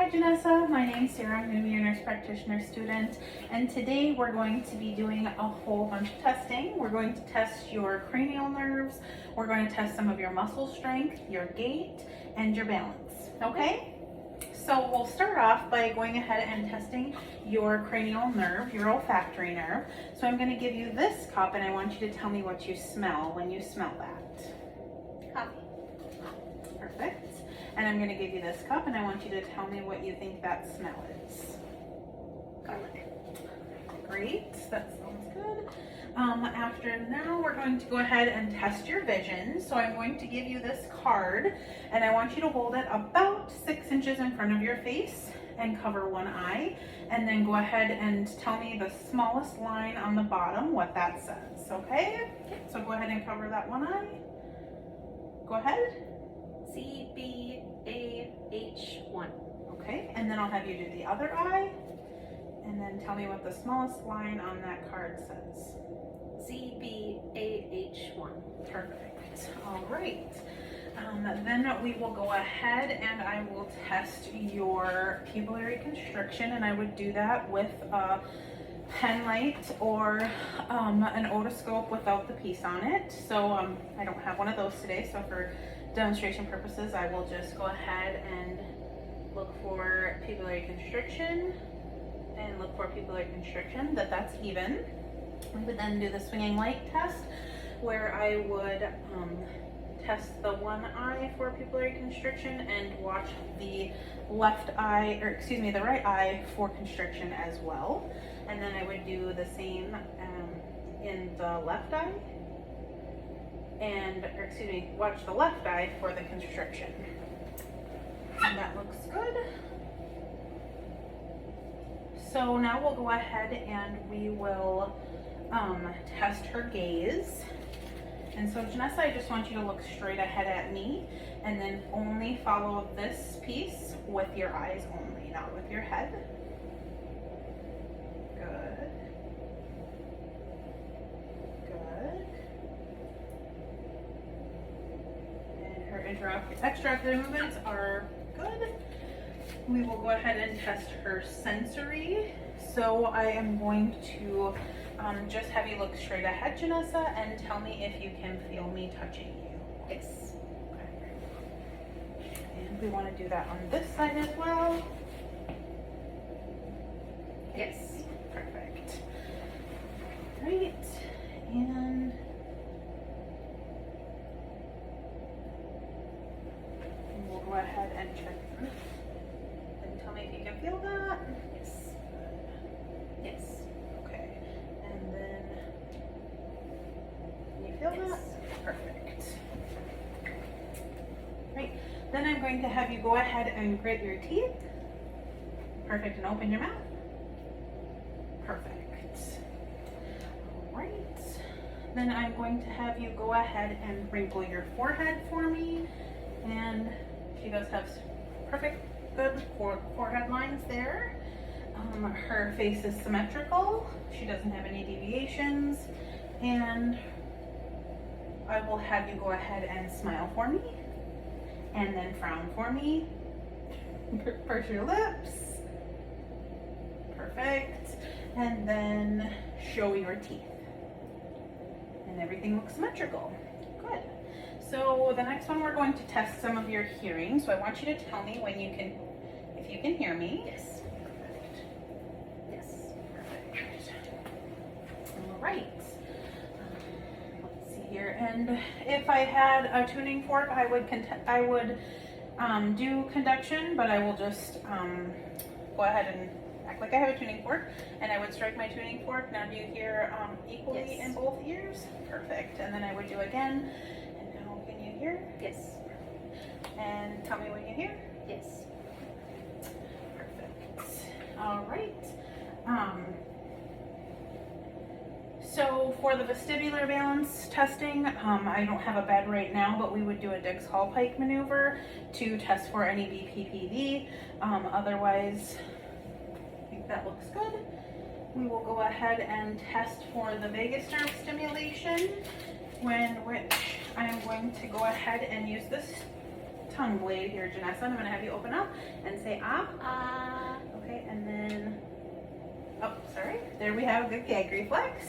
Hi Janessa, my name's Sarah. I'm going to be your nurse practitioner student, and today we're going to be doing a whole bunch of testing. We're going to test your cranial nerves, we're going to test some of your muscle strength, your gait, and your balance, okay? So we'll start off by going ahead and testing your cranial nerve, your olfactory nerve. So I'm going to give you this cup and I want you to tell me what you smell when you smell that. Coffee. Perfect. And I'm going to give you this cup and I want you to tell me what you think that smell is. Garlic. Great, that sounds good. After now, we're going to go ahead and test your vision. So I'm going to give you this card and I want you to hold it about 6 inches in front of your face and cover one eye. And then go ahead and tell me the smallest line on the bottom, what that says, okay? So go ahead and cover that one eye. Go ahead. CBAH1. Okay, and then I'll have you do the other eye, and then tell me what the smallest line on that card says. CBAH1. Perfect. All right. Then we will go ahead and I will test your pupillary constriction, and I would do that with a pen light or an otoscope without the piece on it. So I don't have one of those today, so for demonstration purposes, I will just go ahead and look for pupillary constriction and look for pupillary constriction, that's even. We would then do the swinging light test where I would test the one eye for pupillary constriction and watch the left eye, or excuse me, the right eye for constriction as well. And then I would do the same in the left eye. Watch the left eye for the constriction. And that looks good. So now we'll go ahead and we will test her gaze. And so Janessa, I just want you to look straight ahead at me and then only follow this piece with your eyes only, not with your head. Good. Extraocular movements are good. We will go ahead and test her sensory. So I am going to just have you look straight ahead, Janessa, and tell me if you can feel me touching you. Yes. Okay. And we want to do that on this side as well. Yes. Perfect. Great. And we'll go ahead and check this. And tell me if you can feel that. Yes. Yes. Okay. And then, can you feel that? Perfect. Great. Then I'm going to have you go ahead and grit your teeth. Perfect. And open your mouth. Perfect. All right. Then I'm going to have you go ahead and wrinkle your forehead for me. And she does have perfect, good forehead lines there. Her face is symmetrical. She doesn't have any deviations. And I will have you go ahead and smile for me. And then frown for me. Purse your lips. Perfect. And then show your teeth. And everything looks symmetrical. Good. So the next one, we're going to test some of your hearing. So I want you to tell me when you can, if you can hear me. Yes. Perfect. Yes. Perfect. All right. Let's see here. And if I had a tuning fork, I would do conduction, but I will just go ahead and act like I have a tuning fork, and I would strike my tuning fork. Now do you hear equally Yes. in both ears? Perfect. And then I would do again. And now can you hear? Yes. And tell me when you hear. Yes. Perfect. All right. So for the vestibular balance testing, I don't have a bed right now, but we would do a Dix-Hallpike maneuver to test for any BPPV. Otherwise, I think that looks good. We will go ahead and test for the vagus nerve stimulation, which I am going to go ahead and use this tongue blade here, Janessa. I'm gonna have you open up and say ah. Okay, and then, oh, sorry. There we have the gag reflex.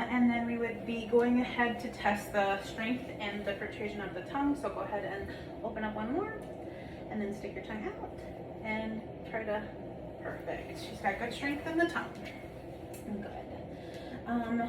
And then we would be going ahead to test the strength and the protrusion of the tongue. So go ahead and open up one more and then stick your tongue out and try to, perfect. She's got good strength in the tongue. Good.